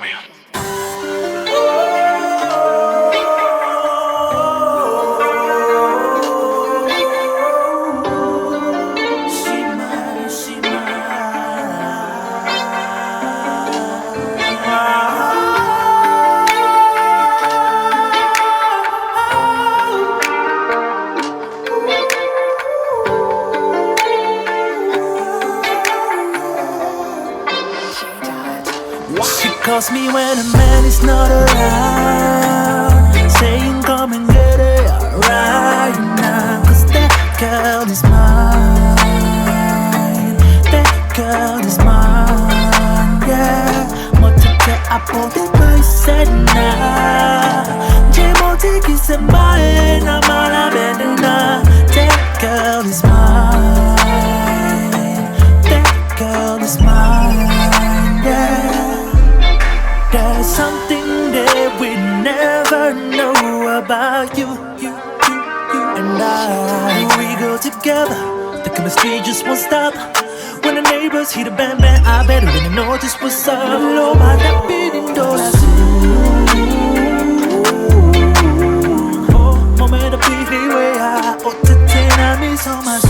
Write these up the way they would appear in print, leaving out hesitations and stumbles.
mío. She calls me when a man is not around, saying come and get it right now. Cause that girl is mine, that girl is mine, yeah. 멋지게 아프게 벌새나 제 모지기 새마에 나만 하면 나. That girl is mine, that girl is mine, yeah. There's something that we never know about you and I. When we go together, the chemistry just won't stop. When the neighbors hear the bang bang, I better really know just what's up. Lo 바다비는 돌아서 몸에 더 필요해. 어떻게 나 미소만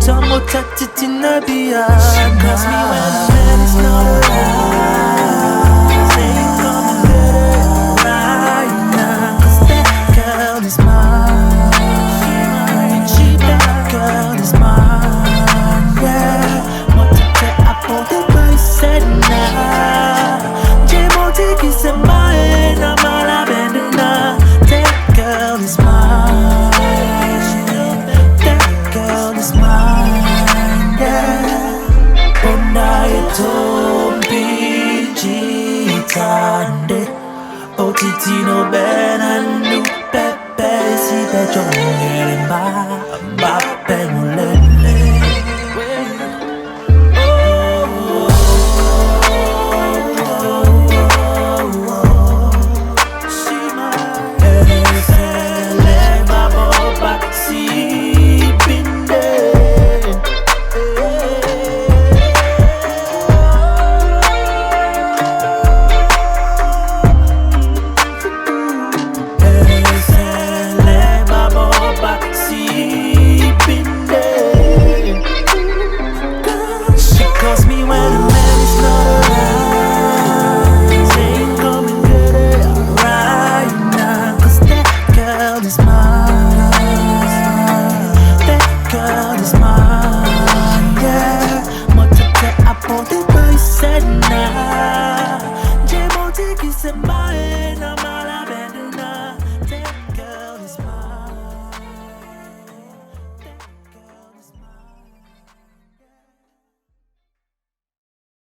더 못하지 티나비야. Calls me when a man is not around, saying come and get it right now. Cause that girl is mine, that girl is mine, yeah. 멋지게 아프게 벌새나 제 모지기 새마에 나만 하면 나. That girl is mine, that girl is mine, yeah. 본 나의 돈빛이 탄데 OTT로 배난 눈빼빼 시대 종일의 맘앞에 몰래래. Now